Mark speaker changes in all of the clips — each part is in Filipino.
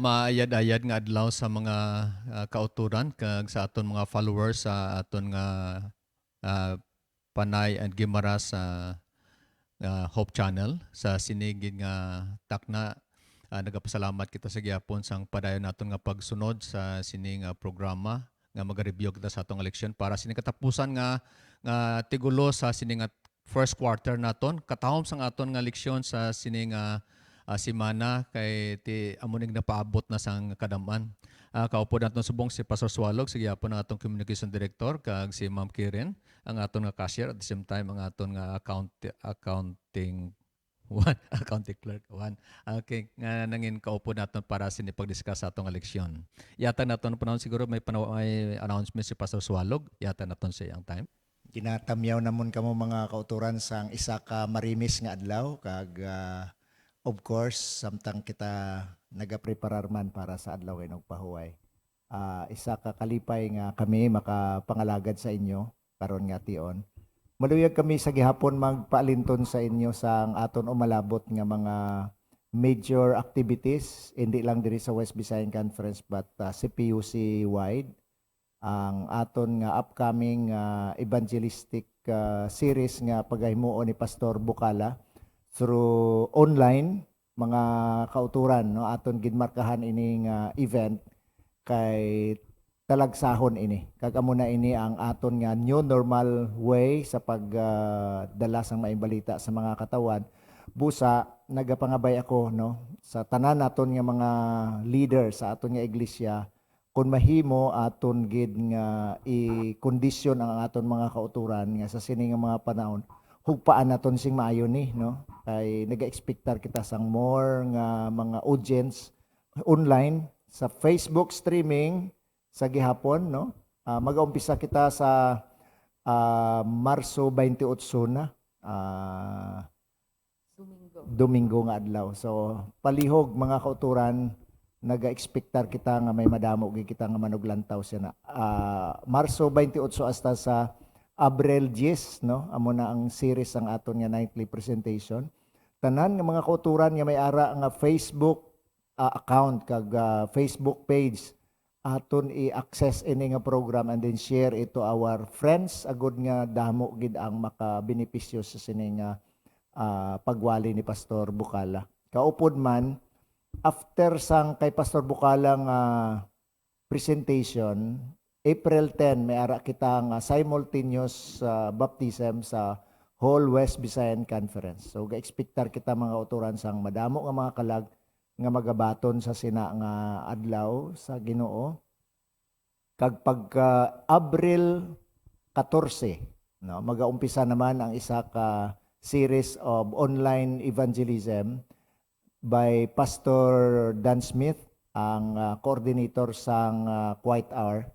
Speaker 1: maayad-ayad nga adlaw sa mga kauturan kag sa aton mga followers sa aton nga ah, Panay and Gimara sa Hope Channel sa sinigid nga takna. Nagapasalamat kita sa gihapon sang padayon naton nga pagsunod sa sining programa nga maga-review kita sa atong eleksyon para sining katapusan nga tigulo sa sining nga first quarter naton katahom sang aton nga eleksyon sa sining semana kay ti amuning napaabot na sang kadaman. Kaupo naton subong si Pastor Swalog sige gihapon ang atong communication director kag si Ma'am Kirin ang aton nga cashier at the same time ang aton nga accounting one accounting clerk one. Okay, nga nangin kaupo naton para sinipag-discuss sa atong eleksyon. Yata naton panahon siguro may announcement si Pastor Swalog. Yata naton sa iyang time.
Speaker 2: Ginatamyaw namon kamo mga kauturan sang isa ka marimis nga adlaw kag of course samtang kita nagapreparar man para sa adlaw kay nagpahuway. Isa ka kalipay nga kami makapangalagad sa inyo karon nga tion. Maluyag kami sa gihapon magpaalinton sa inyo sang aton umalabot nga mga major activities hindi lang diri sa West Visayan Conference but CPUC wide ang aton nga upcoming evangelistic series nga paghimuon ni Pastor Bukala through online mga kauturan no aton ginmarkahan ini nga event kay talagsahon ini kag amo na ini ang aton nga new normal way sa pagdala sang maayong balita sa mga katawan busa nagapangabay ako no sa tanan naton nga mga leader sa aton nga iglesia kung mahimo aton gid nga i-kondisyon ang aton mga kauturan nga sa sini nga mga panahon hugpaan naton sing maayo ni no kay naga-expectar kita sang more nga mga audience online sa Facebook streaming sa gihapon no mag-umpisa kita sa Marso 28 na Domingo nga adlaw so palihog mga kauturan naga-expectar kita nga may madamo gid kita nga manuglantaw siya na Marso 28 hasta sa Abril 10 no amo na ang series ang aton nga nightly presentation tanan nga mga kauturan nga may ara nga Facebook account kag Facebook page aton i-access ini nga program and then share it to our friends agud nga damo gid ang makabenepisyo sa sini nga pagwali ni Pastor Bukala kaupod man after sang kay Pastor Bukala nga presentation April 10 may ara kita nga simultaneous baptism sa whole West Visayan Conference so ga-expectar kita mga uturan sang madamo nga mga kalag nga magabaton sa sina nga adlaw sa Ginoo kag pagka Abril 14 no magaumpisa naman ang isa ka series of online evangelism by Pastor Dan Smith ang coordinator sang Quiet Hour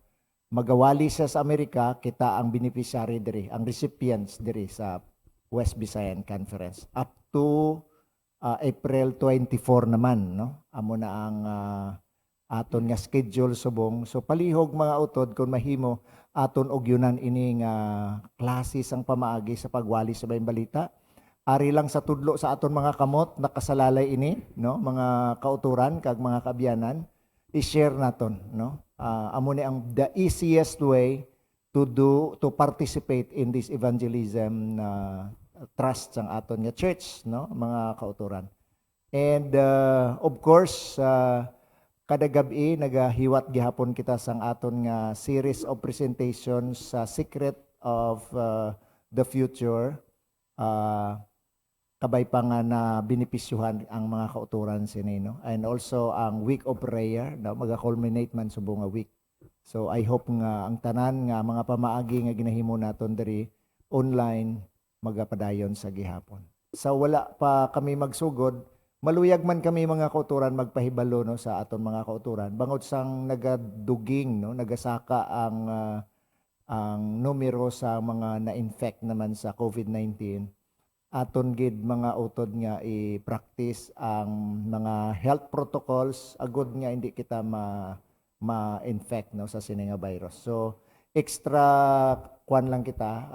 Speaker 2: magawali siya sa Amerika kita ang beneficiary diri ang recipients diri sa West Visayan Conference up to April 24 naman no amo na ang aton nga schedule subong so palihog mga utod kung mahimo aton ugyunan ini nga klase sang pamaagi sa pagwali sa bayang balita ari lang sa tudlo sa aton mga kamot nakasalalay ini no mga kauturan kag mga kaabyanan i-share naton no amo ni ang the easiest way to participate in this evangelism trust sang aton nga church no mga kauturan and of course kada gabi nagahiwat gihapon kita sang aton nga series of presentations sa Secret of the Future kabay pa nga na benepisyuhan ang mga kauturan sini no and also ang week of prayer na maga-culminate man subong nga week so I hope nga ang tanan nga mga pamaagi nga ginahimo naton diri online magapadayon sa gihapon. Sa wala pa kami magsugod, maluyag man kami mga kauturan magpahibalo no sa aton mga kauturan. Bangod sang nagaduging no, nagasaka ang numero sa mga na-infect naman sa COVID-19. Aton gid mga utod nga i-practice ang mga health protocols agud nga hindi kita ma-infect no sa sini nga virus. So extra kwan lang kita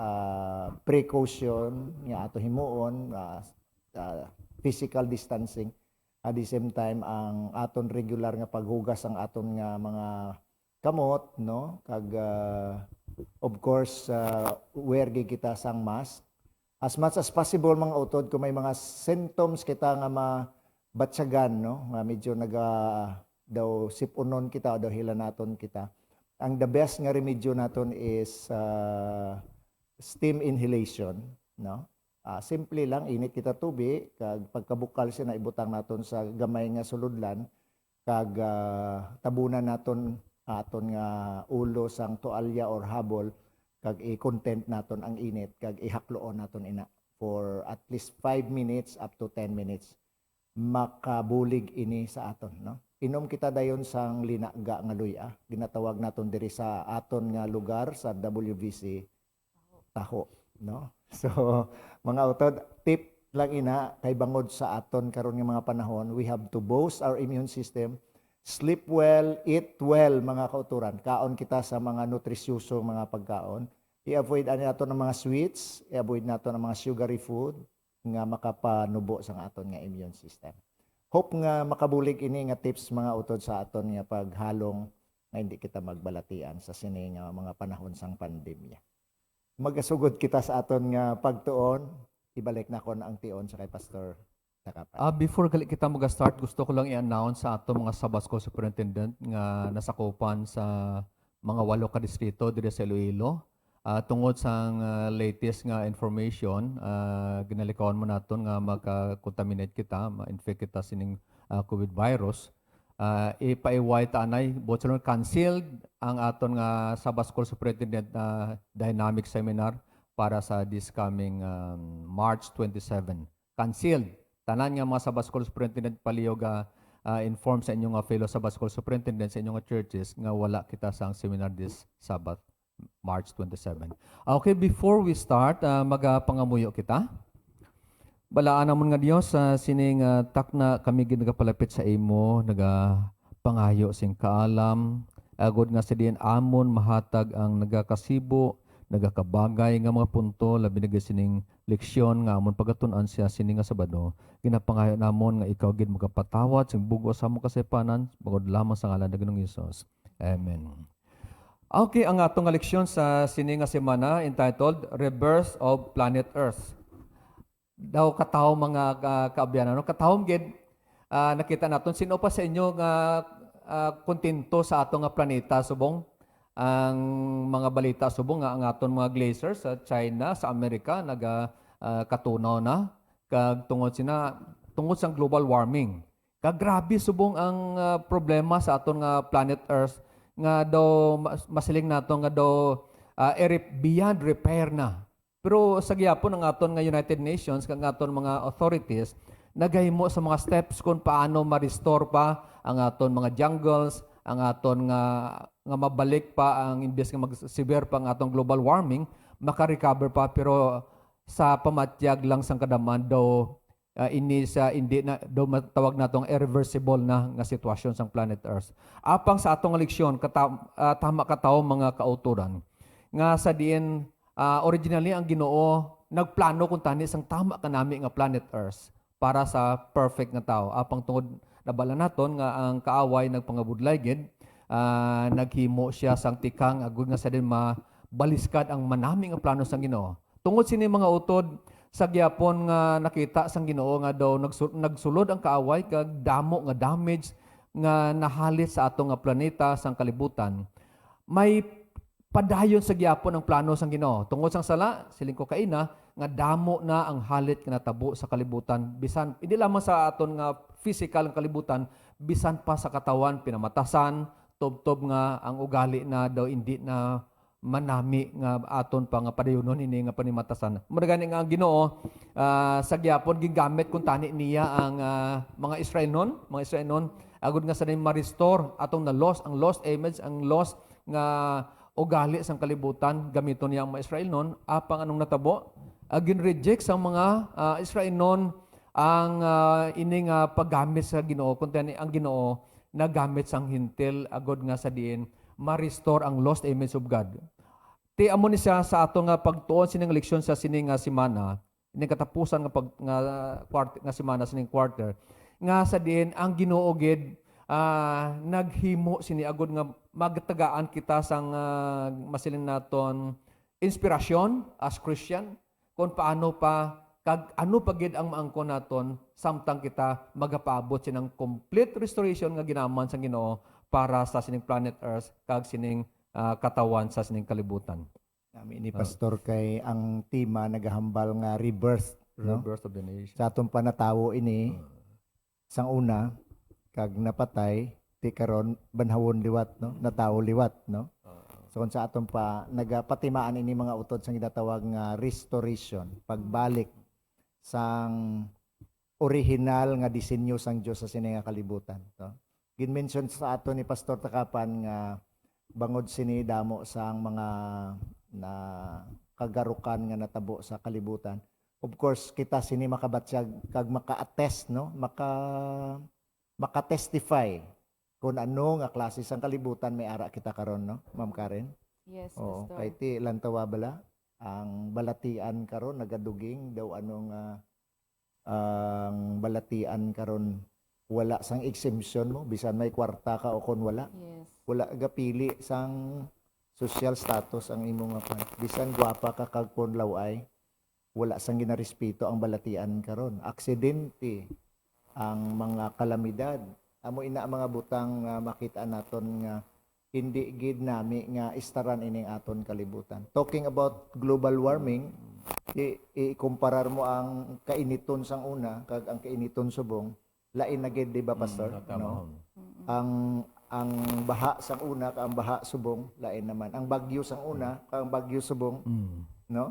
Speaker 2: precaution nga ato himuon physical distancing At the same time ang aton regular nga paghugas ang aton nga mga kamot, no, kag of course wear gid kita sang mask as much as possible mga utod kung may mga symptoms kita nga mabatsagan, no, nga medyo naga daw sipunon kita o daw hilanaton kita. Ang the best nga remedyo naton is steam inhalation, no. Simple lang, init kita tubig, kag pagkabukal siya na ibutang naton sa gamay nga suludlan, kag tabunan naton aton nga ulo sang tualya or habol, kag i-content naton ang init, kag ihakloon naton ina for at least 5 minutes up to 10 minutes. Makabulig ini sa aton, no. Inom kita dayon sang linaga nga luya, ginatawag naton diri sa aton nga lugar sa WVC taho, no. So mga utod, tip lang ina kay bangod sa aton karon nga mga panahon, we have to boost our immune system, sleep well, eat well mga kauturan. Kaon kita sa mga nutrisyoso mga pagkaon. I-avoid ani naton ng mga sweets, i-avoid naton ang mga sugary food nga makapanubo sa aton nga immune system. Hope nga makabulig ini nga tips mga utod sa aton nga paghalong nga hindi kita magbalatian sa sini nga mga panahon sang pandemya. Magasugod kita sa aton nga pagtuon, ibalik na ko na ang tion sa kay Pastor Takapan.
Speaker 1: Before kita mag-start, gusto ko lang i-announce sa ato mga Sabas School Superintendent nga nasakupan sa mga 8 ka distrito diri sa Iloilo. Tungod sa latest nga information, ginalikawan mo naton nga magka-contaminate kita, ma-infect kita sining COVID virus. Ipaiway taanay, botson canceled ang aton nga Sabas School Superintendent dynamic seminar para sa this coming March 27. Canceled. Tanan nga mga Sabas School Superintendent palihog inform sa inyong fellow Sabas School Superintendent sa inyong churches nga wala kita sa seminar this Sabbath, March 27. Okay, before we start, magapangamuyo kita. Balaan namon nga Dios sa sining takna kami ginagapalapit sa imo, nagapangayo sing kaalam, agod nga sa diin amon mahatag ang nagakasibo, nagakabagay nga mga punto labi na sining leksyon nga amon pagatun-an siya sining nga Sabado. Ginapangayo namon nga ikaw gid magapatawad sing bugo sa among kasaypanan, bagod lamang sa ngalan ni Ginoong Hesus. Amen. Okay, ang atong leksyon sa sining nga semana entitled Rebirth of Planet Earth. Daw kataw mga kaabyanan, katawom gid nakita naton sino pa sa inyo nga kontento sa ato nga planeta subong ang mga balita subong nga ang aton mga glaciers sa China, sa Amerika katunaw na kag tungod sa global warming. Kag grabe subong ang problema sa aton nga planet Earth nga daw masiling nato nga daw beyond repair na. Pero sa gyapon ang aton nga United Nations kag aton mga authorities nagahimo sa mga steps kung paano ma-restore pa ang aton mga jungles, ang aton nga mabalik pa ang imbes nga mag-severe pa ang atong global warming, maka-recover pa pero sa pamatyag lang sang kadaman daw hindi na daw matawag natong irreversible na nga sitwasyon sang planet Earth. Apang sa atong leksyon tama kataw mga kauturan nga sa diin originally ang Ginoo nagplano kung tani sang tama kanami nga planet Earth para sa perfect nga tao. Apang tungod nabala naton nga ang kaaway nagpangabudlay gid, naghimo siya sang tikang agud nga sa din mabaliskad ang manami nga plano sang Ginoo. Tungod sini mga utod sa gyapon nga nakita sang Ginoo nga daw nagsulod ang kaaway kag damo nga damage nga nahalit sa ato nga planeta sang kalibutan. May padayon sa gyapon ang plano sang Ginoo. Tungod sang sala, siling ko kaina nga damo na ang halit nga natabo sa kalibutan bisan hindi lamang sa aton nga physical nga kalibutan bisan pa sa katawan pinamatasan, tubtob nga ang ugali na daw hindi na manami nga aton pa nga padayonon ini nga panimatasan. Muragani nga ang Ginoo sa gyapon gigamit kun tani niya ang mga Israelnon, agud nga sa ma-restore atong ang lost image, ang lost nga ugali sang kalibutan gamiton niya ang mga Israelnon. Apang anong natabo? Gin-reject sa mga Israelnon ang ining paggamit sa Ginoo kun tani ang Ginoo nagamit sang hintil agud nga sa diin ma-restore ang lost image of God. Ti amo ni siya sa ato nga pagtuon sining leksyon sa sining semana, ining katapusan nga semana sining quarter.
Speaker 3: nga sa din ang Ginoo gid naghimo sini agud nga magtagaan kita sang masilin naton inspirasyon as Christian kung paano pa kag ano pa gid ang maangkon naton samtang kita magapaabot sinang complete restoration nga ginaman sang Ginoo para sa sining planet Earth kag sining katawan sa sining kalibutan.
Speaker 2: Nami ni Pastor kay ang tema nagahambal nga rebirth, no?
Speaker 3: Rebirth of the nation.
Speaker 2: Sa atong panatawo ini sang una kag napatay ti karon banhawon liwat, no? Natawo liwat, no? So kung sa atong pa nagapatimaan ini mga utod sang ginatawag nga restoration, pagbalik sang original nga disenyo sang Dios sa sini nga kalibutan, no? Gin-mention sa ato ni Pastor Takapan nga bangod sini damo sang mga na kagarukan nga natabo sa kalibutan. Of course, kita sini makabatsyag kag maka-attest, no? Maka-testify kung ano nga klase sang kalibutan may ara kita karon, no? Ma'am Karen?
Speaker 4: Yes,
Speaker 2: Oo,
Speaker 4: Pastor.
Speaker 2: kay ti lantawa bala ang balatian karon nagaduging daw anong ang balatian karon wala sang exemption mo bisan may kwarta ka o kon wala.
Speaker 4: Yes.
Speaker 2: Wala gapili sang social status ang imong nga bisan gwapa ka kag kon laway wala sang ginarespeto ang balatian karon. Aksidente ang mga kalamidad amo ina ang mga butang makita naton nga hindi gid nami nga istaran ining aton kalibutan. Talking about global warming, i-kumparar mo ang kainiton sang una kag ang kainiton subong lain na gid, di ba Pastor? No? Ang baha sang una kag ang baha subong lain naman. Ang bagyo sang una kag ang bagyo subong, no?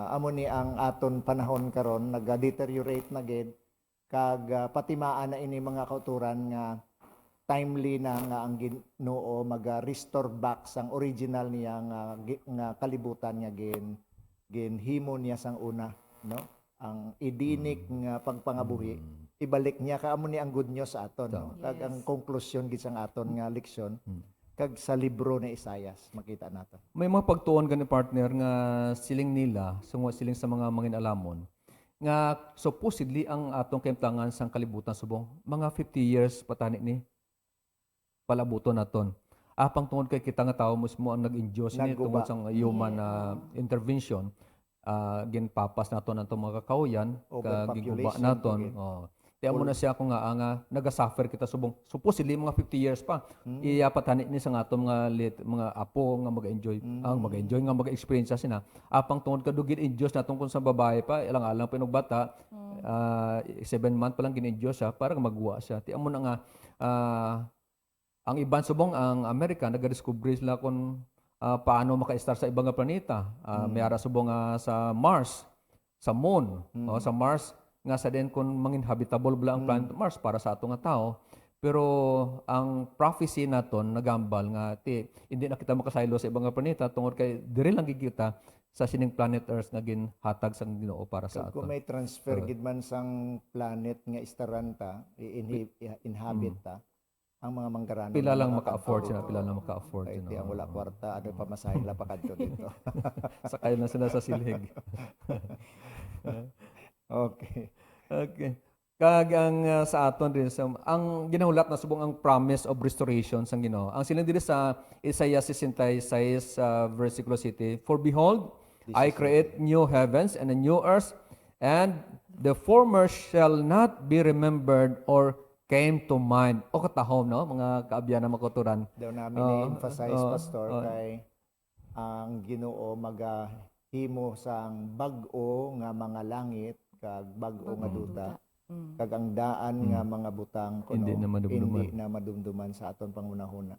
Speaker 2: Amo ni ang aton panahon karon nag-deteriorate na gid kag patimaan na ini mga kauturan nga timely na nga ang Ginoo mag-restore back sang original niya nga kalibutan nga ginhimo niya sang una, no? Ang idinik nga pagpangabuhi ibalik niya kaamo ni ang good news sa aton, no? Kag ang konklusyon gid sang aton nga leksyon kag sa libro ni Isaias makita naton.
Speaker 3: May mga pagtuon gani partner nga siling nila siling sa mga manginalamon nga supposedly ang atong kaimtangan sang kalibutan subong mga 50 years patani ni palabuton naton. Apang tungod kay kita nga tawo mismo ang nag-endure ni
Speaker 2: Nagguba.
Speaker 3: tungod sang human intervention ginpapas naton ang mga kakauyan kag giguba
Speaker 2: Overpopulation,
Speaker 3: naton.
Speaker 2: okay.
Speaker 3: Tiyan mo na siya kung nga naga-suffer kita subong supposedly mga 50 years pa iyapatani ni sa atong mga apo nga mag-enjoy nga mag-experience sina apang tungod kadugid in Dios natong kung sa babae pa ilang alang pinugbata 7 month pa lang gin-enjoy siya para magwa siya. Tiyan mo na nga ang iban subong ang Amerika nagadiskubre sila kung paano maka-star sa ibang nga planeta. May ara subong sa Mars, sa Moon, o sa Mars nga sa din kung mangin habitable bala ang planet Mars para sa ato nga tao. Pero ang prophecy naton nagambal nga hindi na kita makasaylo sa ibang nga planeta tungod kay diri lang gid kita sa sining planet Earth nga ginhatag sang Ginoo para sa
Speaker 2: Kung
Speaker 3: aton.
Speaker 2: may transfer gid man sang planet nga istaran ta, inhabit ta, ang mga manggarano
Speaker 3: Pila lang
Speaker 2: mga
Speaker 3: maka-afford
Speaker 2: kanto
Speaker 3: sila,
Speaker 2: dito.
Speaker 3: pila lang maka-afford
Speaker 2: Kay
Speaker 3: sila.
Speaker 2: ti ang wala kwarta, ano pa masahing la pa kadto dito.
Speaker 3: Sakay na sila sa silhig.
Speaker 2: Okay.
Speaker 3: Okay. Kag ang sa aton din ang ginahulat na subong ang promise of restoration sang Ginoo. Ang siling diri sa Isaiah 66 versikulo 7, for behold, I create new heavens and a new earth, and the former shall not be remembered or came to mind. O katahom, no? Mga kaabyan na makuturan.
Speaker 2: Daw namin i-emphasize, Pastor, kay ang Ginoo magahimo sang bag-o nga mga langit kag bag-o nga duta. Kag ang daan nga mga butang kuno
Speaker 3: Hindi na madumduman.
Speaker 2: hindi na madumduman sa aton pangunahuna.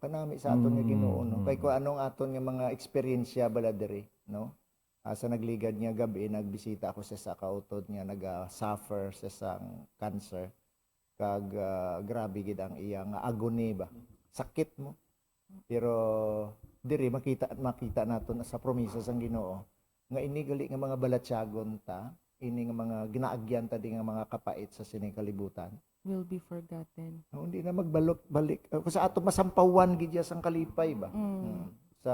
Speaker 2: Kanami sa aton nga Ginoo, no? Kay kung anong aton nga mga eksperyensya bala diri, no? Sa nagligad nga gabi nagbisita ako sa kautod nga naga-suffer sa sang cancer. Kag grabe gid ang iyang agony ba. Sakit mo. Pero diri makita naton sa promesa sang Ginoo nga inigali nga mga balatyagon ta, ini nga mga ginaagyan ta di nga mga kapait sa sining kalibutan.
Speaker 4: Will be forgotten.
Speaker 2: Hindi na balik kung sa ato masampawan gid ya sang kalipay ba. Sa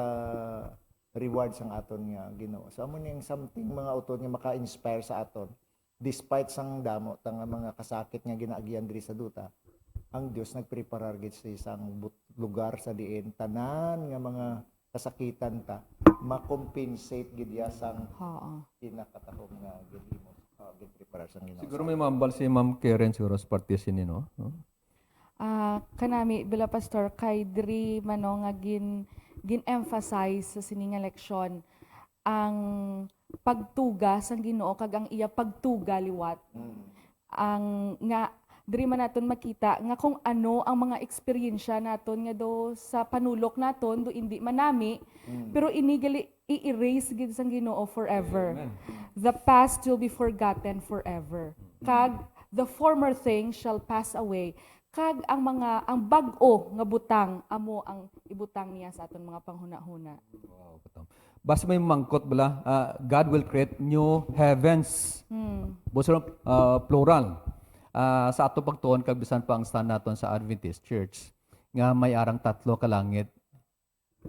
Speaker 2: reward sang aton nga Ginoo. So amo ning something mga autor nga maka-inspire sa aton despite sang damo tang mga kasakit nga ginaagian diri sa duta, ang Dios nagpreparar gid sa isang lugar sa diin tanan nga mga kasakitan ta makompensate gid ya sang
Speaker 4: Oo.
Speaker 2: pinakatahom nga gihimo gipreparar sang Ginoo.
Speaker 3: Siguro may mambal si Ma'am Karen siguro sa partisan nino. No?
Speaker 4: Kanami bila pastor kay diri mano nga gin-emphasize sa sining eleksyon ang pagtuga sang Ginoo kag ang iya pagtuga liwat. Ang nga diri man naton makita nga kung ano ang mga eksperyensya naton nga do sa panulok naton do indi manami pero inigali i-erase gid sang Ginoo forever. The past will be forgotten forever. Kag the former things shall pass away. Kag ang bag-o nga butang amo ang ibutang niya sa aton mga panghuna-huna.
Speaker 3: Wow, katam. Basta may mangkot bala, God will create new heavens. Buso plural. Sa ato pagtuon kag bisan pa ang stand naton sa Adventist Church nga may arang tatlo ka langit.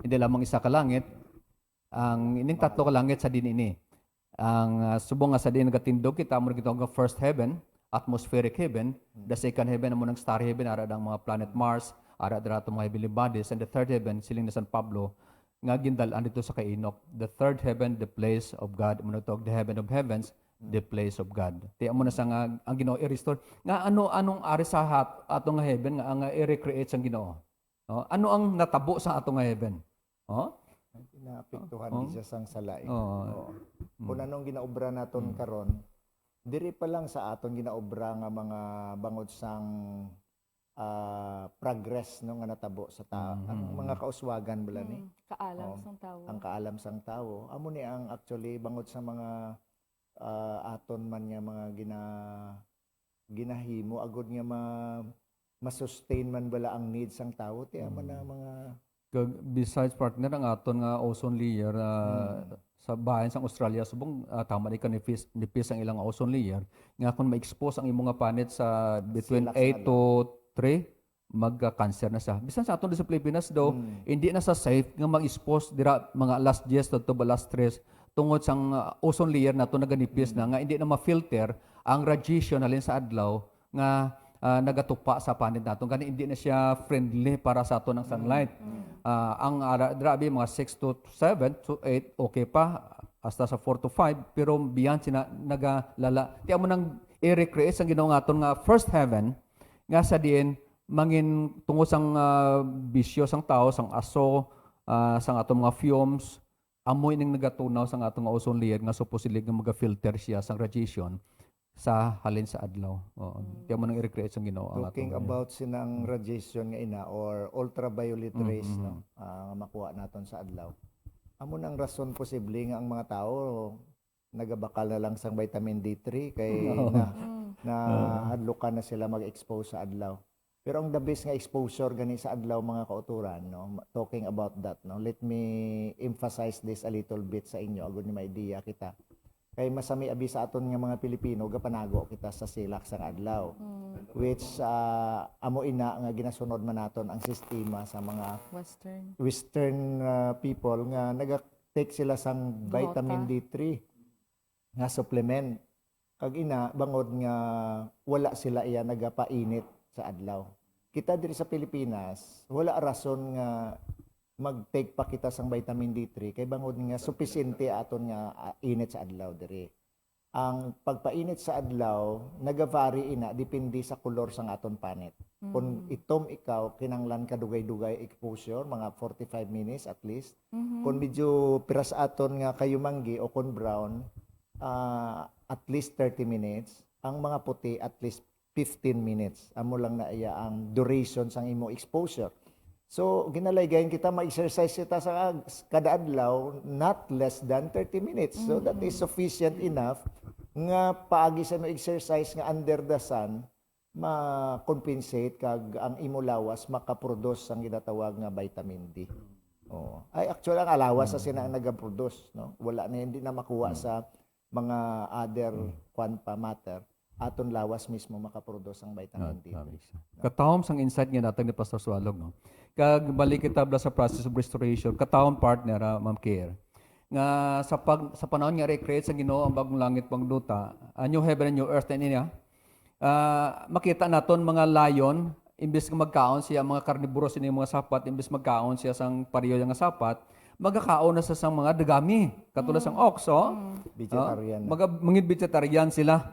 Speaker 3: Hindi lamang isa ka langit, ang ining tatlo ka langit sa dinini. Ang subong nga sa din nagatindog kita mo gitawag nga first heaven, atmospheric heaven, the second heaven amo ng star heaven ara ang mga planet Mars, ara dira mga heavenly bodies, and the third heaven siling na San Pablo nga gindalan dito sa kay Enoch. The third heaven, the place of God, amo nagtawag the heaven of heavens, the place of God. Tiyan mo na sa nga ang Ginoo i-restore. Nga anong ari sa atong nga heaven nga ang i-recreate sang Ginoo. No? Ano ang natabo sa atong nga heaven? Oh?
Speaker 2: Naapektuhan
Speaker 3: Oh.
Speaker 2: gid siya sang sala.
Speaker 3: Oh.
Speaker 2: Kung anong ginaobra naton karon, diri pa lang sa aton ginaobra nga mga bangod sang progress no nga natabo sa tao. Ang mga kauswagan bala ni.
Speaker 4: Kaalam
Speaker 2: Oo.
Speaker 4: sang tawo.
Speaker 2: Ang kaalam sang tawo amo ni ang actually bangod sa mga aton man nga mga ginahimo agud nga ma-sustain man bala ang needs sang tawo ti man na mga
Speaker 3: Kag besides partner ang aton nga ozone layer sa bahin sang Australia subong tama ni nipis ang ilang ozone layer nga kung ma-expose ang imong nga planet sa between
Speaker 2: Silak sa
Speaker 3: 8 to 3 magka-cancer na siya. Bisan sa aton sa Pilipinas daw hindi na sa safe nga mag-expose dira mga last 10 to last 3 tungod sang ozone layer nato naganipis na nga hindi na ma-filter ang radiation halin sa adlaw nga nagatupa sa panit naton kani hindi na siya friendly para sa aton ng sunlight. Ang grabe mga 6 to 7 to 8 okay pa hasta sa 4 to 5 pero beyond sina nagalala. Tiyan mo nang i-recreate sang Ginoo nga aton nga first heaven nga sa diin mangin tungod sang bisyo sang tao sang aso sang aton mga fumes amoy ning nagatunaw sang aton nga ozone layer nga supposedly nga maga-filter siya sang radiation sa halin sa adlaw. Oo. Tiyan mo nang i-recreate sang Ginoo ang
Speaker 2: talking
Speaker 3: aton.
Speaker 2: about sinang radiation nga ina or ultraviolet rays no nga makuha naton sa adlaw. Amo nang rason posible nga ang mga tao nagabakal na lang sang vitamin D3 kay na hadlukan na sila mag-expose sa adlaw. Pero ang the best nga exposure gani sa adlaw mga kauturan no talking about that no let me emphasize this a little bit sa inyo agud ni may idea kita. Kay masami abi sa aton nga mga Pilipino gapanago kita sa silak sang adlaw which amo ina nga ginasunod man naton ang sistema sa mga western people nga naga-take sila sang vitamin D3 nga supplement kag ina bangod nga wala sila iya nagapainit sa adlaw. Kita diri sa Pilipinas wala rason nga mag-take pa kita sang vitamin D3 kay bangod nga supisente aton nga init sa adlaw diri. Ang pagpainit sa adlaw nagavary ina depende sa kolor sang aton panit. Kung itom ikaw kinanglan ka dugay-dugay exposure mga 45 minutes at least. Kung medyo piras aton nga kayumanggi o kung brown at least 30 minutes. Ang mga puti at least 15 minutes. Amo lang na iya ang duration sang imo exposure. So, ginalaygay kita ma-exercise kita sa kada adlaw not less than 30 minutes. So, that is sufficient enough nga paagi sa mo exercise nga under the sun ma-compensate kag ang imo lawas makaproduce ang ginatawag nga vitamin D. Oh. Ay actually ang alawas sa sina ang nagaproduce, no? Wala na hindi na makuha sa mga other matter. Aton lawas mismo makaproduce ang vitamin D3.
Speaker 3: Katawom sang insight nga natag ni Pastor Sualog no. Kag balik kita bla sa process of restoration, katawom partner Ma'am Care. nga sa panahon nga recreate sa Ginoo ang bagong langit bagong duta, a new heaven and new earth niya. Makita naton mga lion imbes nga magkaon siya mga carnivorous ini mga sapat imbes magkaon siya sang pareho nga sapat, magakaon na sa sang mga dagami katulad sang ox,
Speaker 2: Vegetarian.
Speaker 3: mangid vegetarian sila.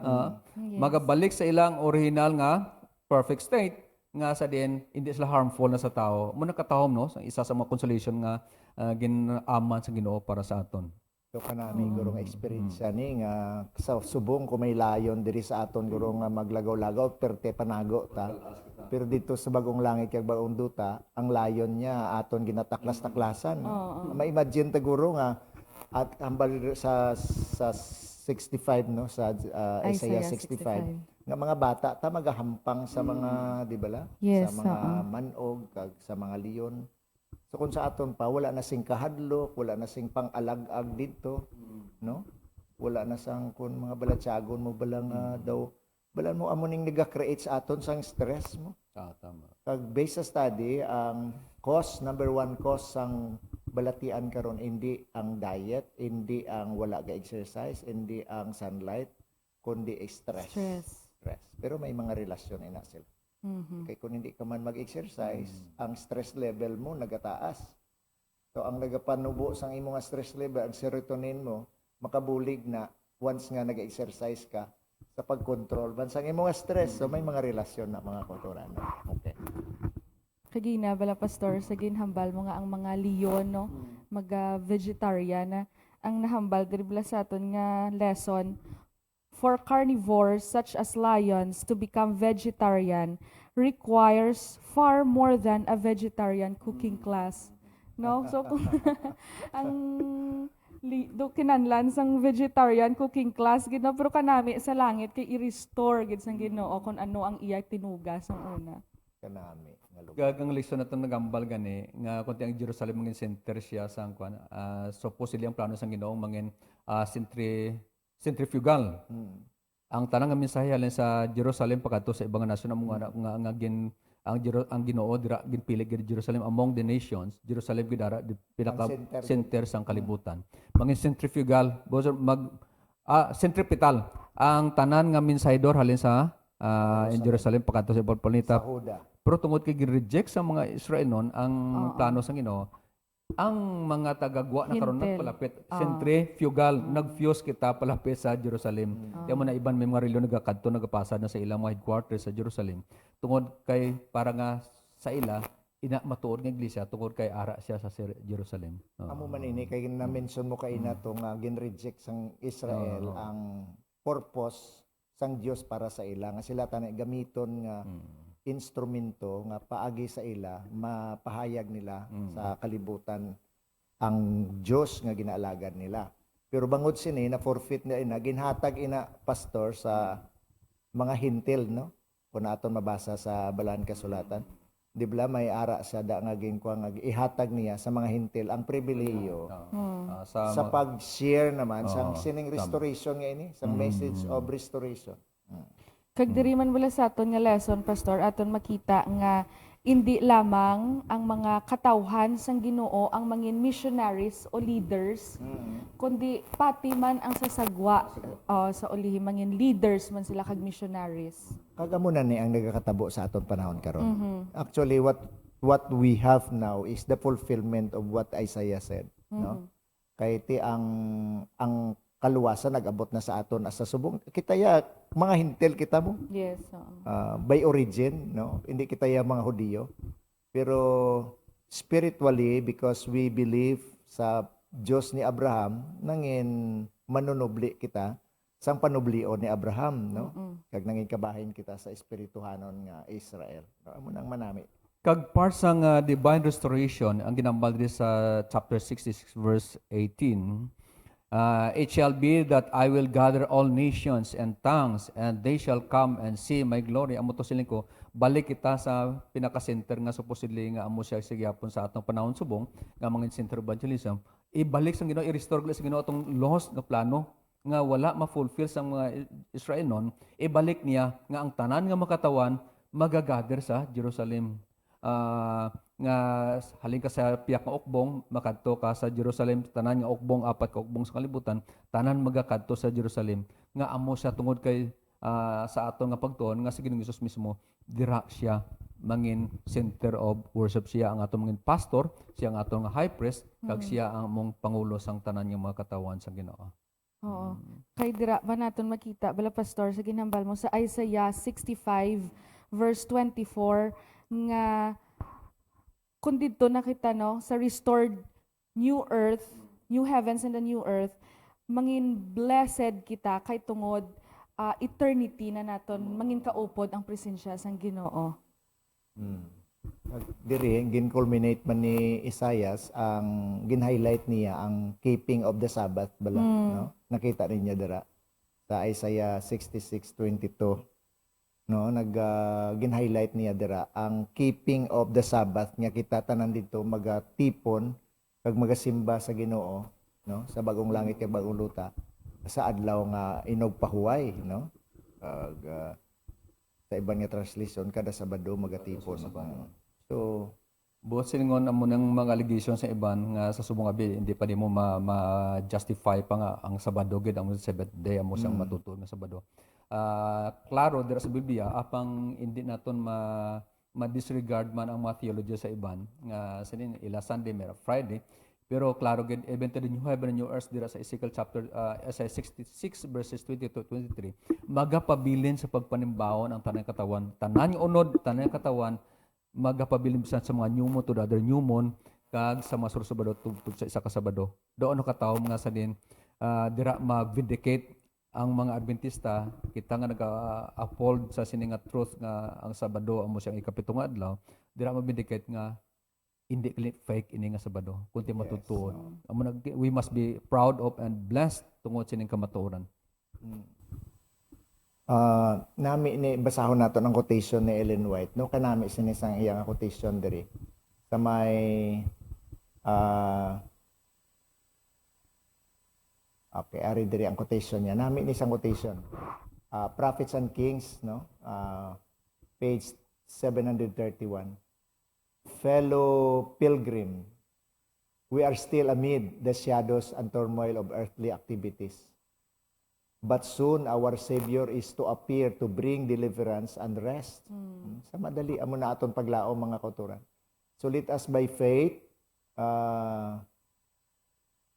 Speaker 3: Magabalik sa ilang original nga perfect state nga sa din hindi sila harmful na sa tao. Mo nakatahom no sa isa sa mga consolation nga ginaman sa Ginoo para sa aton.
Speaker 2: So kanami guro nga experience ni nga sa subong ko may layon diri sa aton guro nga maglagaw-lagaw perte panago ta. Pero dito sa bagong langit kag bagong duta, ang layon niya aton ginataklas-taklasan. Ma-imagine ta guro nga at hambal sa 65 no sa Isaiah 65 nga mga bata ta magahampang sa mga di bala
Speaker 4: Yes,
Speaker 2: sa mga manog kag sa mga leon. So kung sa aton pa wala na sing kahadlok, wala na sing pang-alag-ag dito, no? Wala na sang kun mga balatsagon mo balang daw balan mo amuning naga-create sa aton sang stress mo.
Speaker 3: Tama.
Speaker 2: Kag based sa study, ang number one cause sang balatian karon hindi ang diet, hindi ang wala ga exercise, hindi ang sunlight, kundi stress. Stress. Pero may mga relasyon ina sila. Kaya kung hindi ka man mag-exercise, ang stress level mo nagataas. So ang nagapanubo sang imong stress level, ang serotonin mo makabulig na once nga nag-exercise ka sa pag-control bansang imong stress. So may mga relasyon na mga kauturan. Okay.
Speaker 4: Kagina bala pastor sa ginhambal mo nga ang mga leon no vegetarian na ang nahambal diri bala sa aton nga lesson. For carnivores such as lions to become vegetarian requires far more than a vegetarian cooking class. No? So kung ang do kinanlan sang vegetarian cooking class gid no pero kanami sa langit kay i-restore gid sang Ginoo kung ano ang iya tinuga sang una.
Speaker 2: Kanami nga lugar.
Speaker 3: Gagang lesson naton nagambal gani nga kunti ang Jerusalem mangin center siya sa kuan. Supposedly ang plano sang Ginoo mangin centrifugal. Ang tanang nga mensahe halin sa Jerusalem pagadto sa ibang nasyon ang mga nga ang Ginoo dira ginpili gid Jerusalem among the nations. Jerusalem gid ara pinaka center sang kalibutan. Mangin centrifugal centripetal ang tanan nga mensahedor halin sa in Jerusalem pagadto sa ibang planeta. Pero tungod kay gi-reject sa mga Israel noon ang plano sang Ginoo, ang mga tagagwa na karon nagpalapit centrifugal nagfuse kita palapit sa Jerusalem. Kaya mo na iban may mga reliyon nagakadto nagapasad na sa ilang mga headquarters sa Jerusalem tungod kay para nga sa ila ina matuod nga iglesia tungod kay ara siya sa Jerusalem.
Speaker 2: Amo man ini kay na-mention mo kay nato nga gin-reject sang Israel ang purpose sang Dios para sa ila nga sila tani gamiton nga instrumento nga paagi sa ila mapahayag nila sa kalibutan ang Dios nga ginaalagad nila. Pero bangod sini na forfeit na ina ginhatag ina pastor sa mga hintil no. Kung aton mabasa sa balaan kasulatan, di ba may ara sa da nga ginkuha nga ihatag niya sa mga hintil ang pribilehiyo sa pag-share naman sa sining restoration nga ini, sa message of restoration.
Speaker 4: Kag diri man wala sa aton nga lesson pastor aton makita nga hindi lamang ang mga katawhan sang Ginoo ang mangin missionaries o leaders kundi pati man ang sasagwa sa ulihi mangin leaders man sila kag missionaries.
Speaker 2: Kagamo na ni ang nagakatabo sa aton panahon karon. Actually what we have now is the fulfillment of what Isaiah said, no? Kay ti ang kaluwasan nag-abot na sa aton as sa subong kita ya mga hintil kita mo.
Speaker 4: Yes.
Speaker 2: By origin, no? Hindi kita ya mga Hudiyo. Pero spiritually because we believe sa Diyos ni Abraham nangin manunubli kita sang panublio ni Abraham, no? Kag nangin kabahin kita sa espirituhanon nga Israel. Amo nang manami.
Speaker 3: Kag part sang divine restoration ang ginambal diri sa chapter 66 verse 18. It shall be that I will gather all nations and tongues, and they shall come and see my glory. Amo to siling ko, balik kita sa pinaka-center nga supposedly nga amo siya sigyapon sa atong panahon subong nga mga center evangelism. Ibalik sang Ginoo, i-restore sa Ginoo atong lost nga plano nga wala ma-fulfill sa mga Israel noon. Ibalik niya nga ang tanan nga makatawan magagather sa Jerusalem. nga halin ka sa piyak nga ukbong makadto ka sa Jerusalem, tanan nga ukbong, apat ka ukbong sa kalibutan, tanan magakadto sa Jerusalem nga amo siya tungod kay sa aton nga pagtuon nga si Ginoong Hesus mismo dira siya mangin center of worship, siya ang atong mangin pastor, siya ang atong nga high priest, kag siya ang among pangulo sang tanan nga mga katawan sa Ginoo.
Speaker 4: Oo. Kay dira ba naton makita bala pastor sa ginhambal mo sa Isaiah 65 verse 24 nga kung dito nakita no sa restored new earth, new heavens and the new earth, mangin blessed kita kay tungod eternity na naton mangin kaupod ang presensya sang Ginoo.
Speaker 2: Diri, gin-culminate man ni Isaias ang gin-highlight niya ang keeping of the Sabbath bala, no? Nakita ninyo dira sa Isaiah 66:22. No, gin-highlight niya dira ang keeping of the Sabbath nga kita tanan dito magatipon kag magasimba sa Ginoo, no? Sa bagong langit kag bagong luta sa adlaw nga inog pahuway, no? Sa iban nga translation kada Sabado magatipon. So,
Speaker 3: Buot silingon amo ng mga allegation sa iban nga sa subong abi hindi pa nimo ma-justify pa nga ang Sabado gid ang seventh day amo siyang matuto nga Sabado. Klaro dira sa Biblia apang hindi naton ma-disregard man ang mga theology sa iban nga sinin ila Sunday mera Friday, pero klaro gid even to the new heaven and new earth dira sa Ezekiel chapter Isaiah 66 verses 20 to 23 magapabilin sa pagpanimbawon ang tanang katawan, tanan nga unod, tanang katawan magapabilin bisan sa mga new moon to the other new moon kag sa mga Sabado tugtog sa isa ka Sabado. Doon katawo mga sadin dira ma-vindicate ang mga Adventista kita nga naga-uphold sa sini nga truth nga ang Sabado amo siyang ikapito nga adlaw, dira ma-vindicate nga hindi fake ini nga Sabado kundi matutuon. We must be proud of and blessed tungod sining kamatuoran.
Speaker 2: nami ni basahon nato ang quotation ni Ellen White, no? Kanami sinisang iyang quotation diri sa may okay, ari diri ang quotation niya. Nami ni isang quotation. Prophets and Kings, no? Page 731. Fellow pilgrim, we are still amid the shadows and turmoil of earthly activities. But soon our Savior is to appear to bring deliverance and rest. Sa madali amo na aton paglaom mga kauturan. So let us by faith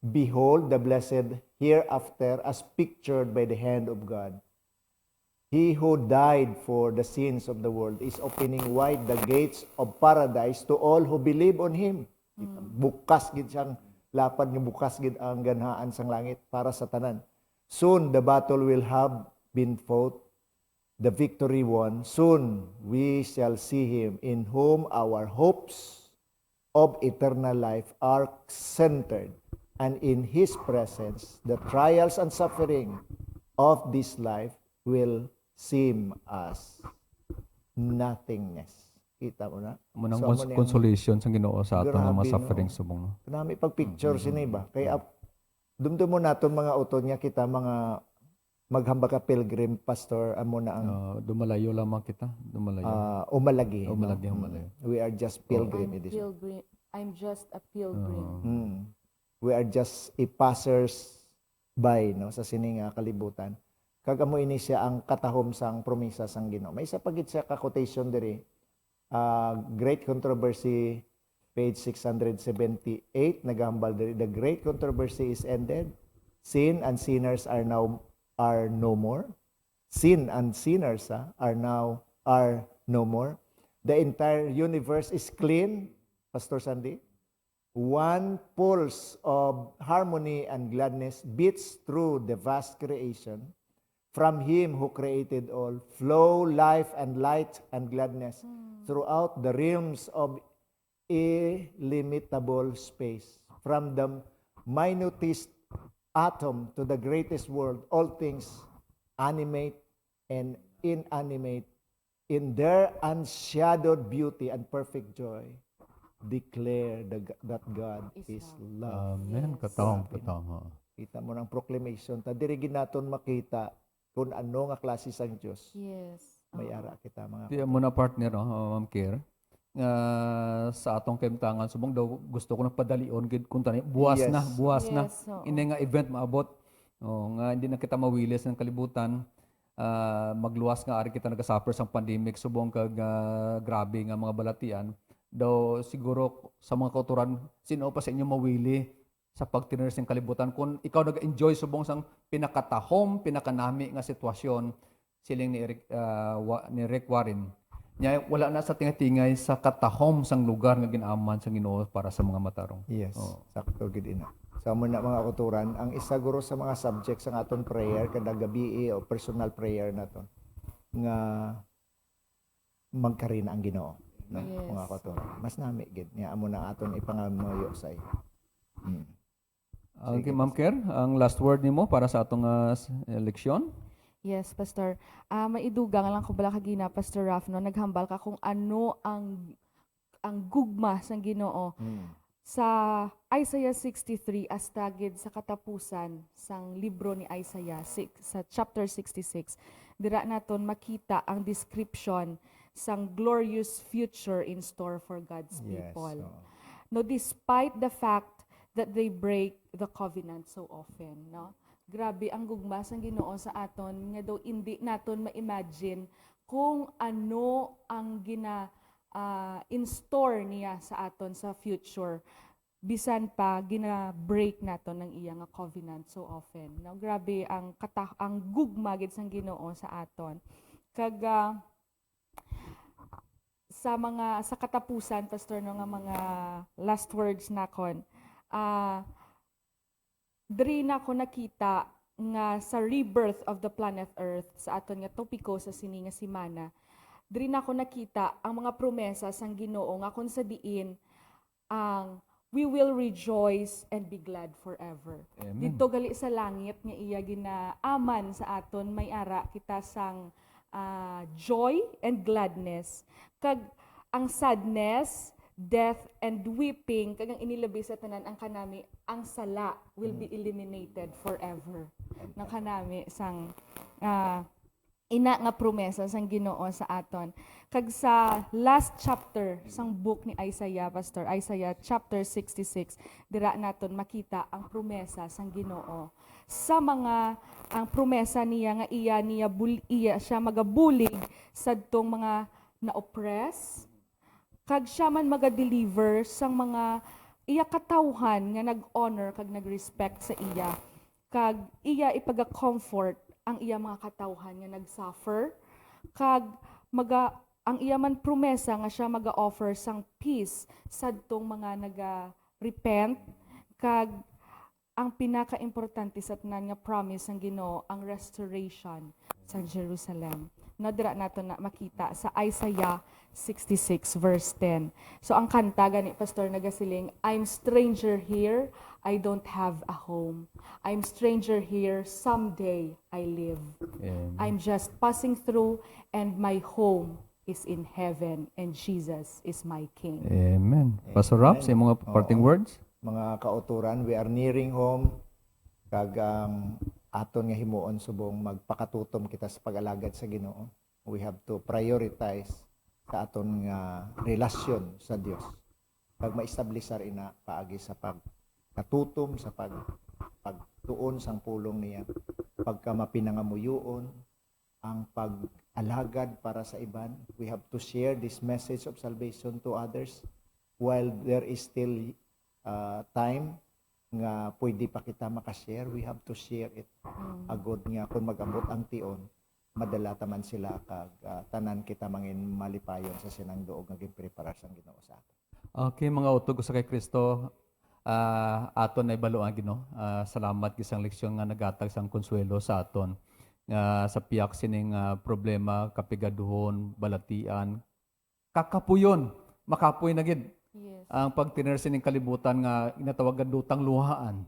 Speaker 2: behold the blessed hereafter as pictured by the hand of God. He who died for the sins of the world is opening wide the gates of paradise to all who believe on Him. Bukas gid siyang lapad nga bukas gid ang ganhaan sang langit para sa tanan. Soon the battle will have been fought, the victory won. Soon we shall see Him in whom our hopes of eternal life are centered, and in His presence the trials and suffering of this life will seem as nothingness. Kita mo na?
Speaker 3: Munang
Speaker 2: amo na yung-
Speaker 3: consolation sa Ginoo sa aton nga mga
Speaker 2: Grabe,
Speaker 3: suffering
Speaker 2: no?
Speaker 3: subong.
Speaker 2: Nami pag-picture sini ba? Kaya dumdum mo naton mga uton niya kita mga maghamba ka pilgrim pastor amo na ang
Speaker 3: Dumalayo lamang kita, dumalayo.
Speaker 2: umalagi.
Speaker 3: Umalagi,
Speaker 2: no?
Speaker 3: umalagi.
Speaker 2: We are just pilgrim in this.
Speaker 4: I'm just a pilgrim.
Speaker 2: We are just a passers by, no, sa sininga kalibutan. Kag amo ini siya ang katahom sang promesa sang Ginoo. May isa pagit siya ka quotation diri. Great Controversy page 678 nagahambal diri, the great controversy is ended. Sin and sinners are no more. Sin and sinners are no more. The entire universe is clean, Pastor Sandy. One pulse of harmony and gladness beats through the vast creation. From Him who created all, flow life and light and gladness throughout the realms of illimitable space. From the minutest atom to the greatest world, all things animate and inanimate in their unshadowed beauty and perfect joy declare that God is love.
Speaker 3: Amen. Katawang.
Speaker 2: Kita mo ng proclamation. Ta diri naton makita kung ano nga klase sang Dios.
Speaker 4: Yes.
Speaker 2: May ara kita mga.
Speaker 3: Di mo na partner, Ma'am Care, nga sa atong kaimtangan subong daw gusto ko na padalion gid kun tani buwas
Speaker 2: Yes.
Speaker 3: na
Speaker 4: Yes, oo.
Speaker 3: ini nga event maabot nga hindi na kita mawilis ng kalibutan. Magluwas nga ari kita nagasuffer sa pandemic subong kag grabe nga mga balatian daw siguro sa mga kauturan sino pa sa inyo mawili sa pagtiners ng kalibutan kung ikaw nag-enjoy subong sang pinakatahom pinakanami nga sitwasyon siling ni Rick Warren nya wala na sa tingatingay sa katahom sang lugar nga ginaaman sa Ginoo para sa mga matarong.
Speaker 2: Yes,
Speaker 3: Oo.
Speaker 2: sakto gid ina. Sa muna mga kauturan, ang isa guro sa mga subjects sa aton prayer kada gabi o personal prayer naton nga magkarina ang Ginoo, no?
Speaker 4: Yes.
Speaker 2: Mga kauturan. Mas nami gid nga amo na aton ipangamuyo sa iyo.
Speaker 3: Okay, Ma'am Ker, ang last word nimo para sa atong leksyon.
Speaker 4: Yes, Pastor. Maidugang lang ko bala kagina, Pastor Raf, no? Naghambal ka kung ano ang gugma sang Ginoo. Sa Isaiah 63 astagid sa katapusan sang libro ni Isaiah sa chapter 66, dira naton makita ang description sang glorious future in store for God's
Speaker 2: Yes.
Speaker 4: people.
Speaker 2: oo.
Speaker 4: No, despite the fact that they break the covenant so often, no? Grabe ang gugma sang Ginoo sa aton nga daw hindi naton ma-imagine kung ano ang in store niya sa aton sa future. Bisan pa gina-break naton ng iya nga covenant so often. No, grabe ang ang gugma gid sang Ginoo sa aton. Kag sa katapusan, Pastor, no, nga mga last words nakon. Diri na ko nakita nga sa rebirth of the planet Earth sa aton nga topiko sa sini nga semana. Diri na ko nakita ang mga promesa sang Ginoo nga kung sa diin ang we will rejoice and be glad forever.
Speaker 3: Amen.
Speaker 4: Dito gali sa langit nga iya ginaaman sa aton may ara kita sang joy and gladness. Kag ang sadness, death, and weeping, kag ang inilabi sa tanan ang kanami, ang sala will be eliminated forever. Ng kanami sang ina nga promesa sang Ginoo sa aton. Kag sa last chapter sang book ni Isaiah, Pastor, Isaiah chapter 66, dira naton makita ang promesa sang Ginoo. Sa mga ang promesa niya nga iya siya magabulig sadtong mga na-oppress, kag siya man maga-deliver sang mga iya katawhan nga nag-honor kag nag-respect sa iya. Kag iya ipaga-comfort ang iya mga katawhan nga nag-suffer. Kag ang iya man promesa nga siya maga-offer sang peace sadtong mga naga-repent. Kag ang pinaka-importante sa tanan nga promise ng Ginoo ang restoration sa Jerusalem. Nadira nato na makita sa Isaiah 66 verse 10. So ang kanta gani Pastor nagasiling, I'm stranger here, I don't have a home. I'm stranger here, someday I live.
Speaker 3: Amen.
Speaker 4: I'm just passing through and my home is in heaven and Jesus is my King.
Speaker 3: Amen. Pastor Rap, sa mga parting words?
Speaker 2: Mga kauturan, we are nearing home. Kag aton nga himuon subong magpakatutom kita sa pag-alagad sa Ginoo. We have to prioritize sa aton nga relasyon sa Dios. Kag ma-establishar ina paagi sa pagkatutom sa pagtuon sang pulong niya, pagka mapinangamuyoon, ang pag-alagad para sa iban. We have to share this message of salvation to others while there is still time nga pwede pa kita makashare, we have to share it. Agod nga kung mag-abot ang tion, madala taman sila kag tanan kita mangin malipayon sa sinang doog nga ginpreparar sang Ginoo sa aton.
Speaker 3: Okay, mga utog sa kay Kristo, aton na ibaluan Ginoo. Salamat kisang leksyon nga nagatag sang konsuelo sa aton. Nga sa piyak sining problema, kapigaduhon, balatian, kakapuyon, makapuy na gid.
Speaker 4: Yes.
Speaker 3: Ang pagtiner sining kalibutan nga inatawagan dutang luhaan.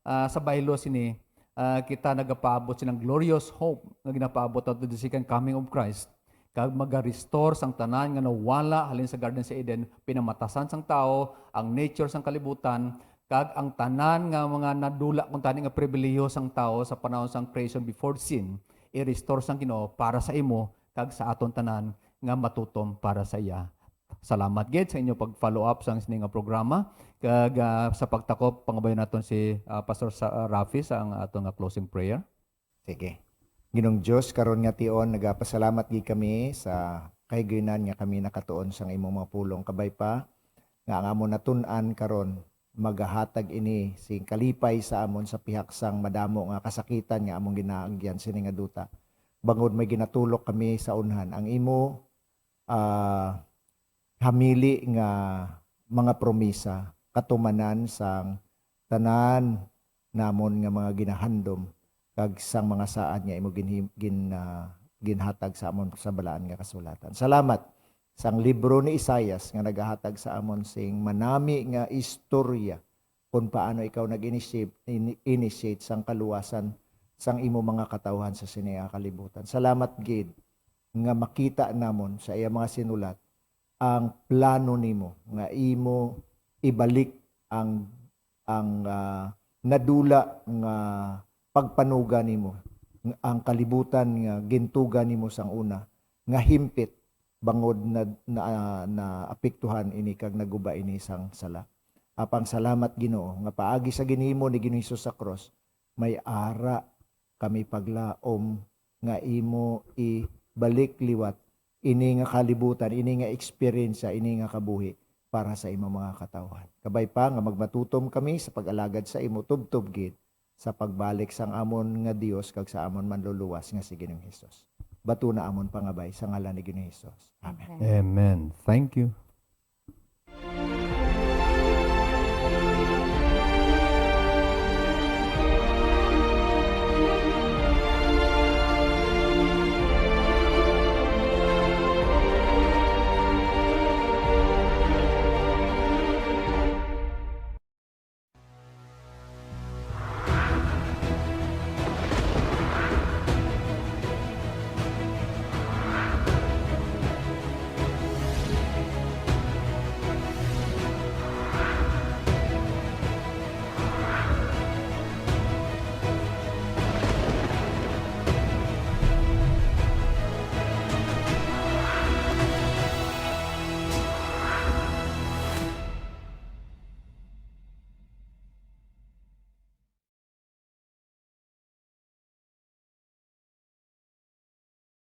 Speaker 3: Sa baylo sini kita nagapaabot sinang glorious hope nga ginapaabot ato the second coming of Christ. Kag maga-restore sang tanan nga nawala halin sa Garden sa Eden, pinamatasan sang tao, ang nature sang kalibutan, kag ang tanan nga mga nadula kung tani nga pribilehiyo sang tao sa panahon sang creation before sin, i-restore sang Ginoo para sa imo kag sa aton tanan nga matutom para sa iya. salamat gid sa inyo pag-follow up sa sini nga programa kag sa pagtakop pangabayon naton si Pastor Rafi sa ang ato nga closing prayer.
Speaker 2: Sige. Ginong Diyos, karon nga tion, nagapasalamat gid kami sa kahigayunan nga kami nakatuon sa imong mga pulong. Kabay pa, nga ang amon natun-an karon magahatag ini sing kalipay sa amon sa pihaksang madamo nga kasakitan nga among ginaagyan sini nga duta. Bangod may ginatulok kami sa unhan. Ang imo hamili nga mga promisa katumanan sang tanan namon nga mga ginahandom kag sang mga saad nga imo ginhatag sa amon sa balaan nga kasulatan. Salamat sang libro ni Isaias nga nagahatag sa amon sing manami nga istorya kung paano ikaw nag-initiate sang kaluwasan sang imo mga katawhan sa sininga kalibutan. Salamat gid nga makita namon sa iya mga sinulat ang plano nimo nga imo ibalik ang nadula nga pagpanuga nimo, ang kalibutan nga gintuga nimo sang una nga himpit bangod na apektuhan ini kag naguba ini sang sala. Apang salamat Ginoo nga paagi sa ginhimo ni Ginoong Hesus sa cross may ara kami paglaom nga imo ibalik liwat ini nga kalibutan, ini nga experience, ini nga kabuhi para sa imo mga katawhan. Kabay pa nga magmatutom kami sa pag-alagad sa imo tubtob gid sa pagbalik sang amon nga Dios kag sa amon manluluwas nga si Ginoong Hesus. Bato na amon pangabay sa ngalan ni Ginoong Hesus. Amen.
Speaker 3: Amen. Thank you.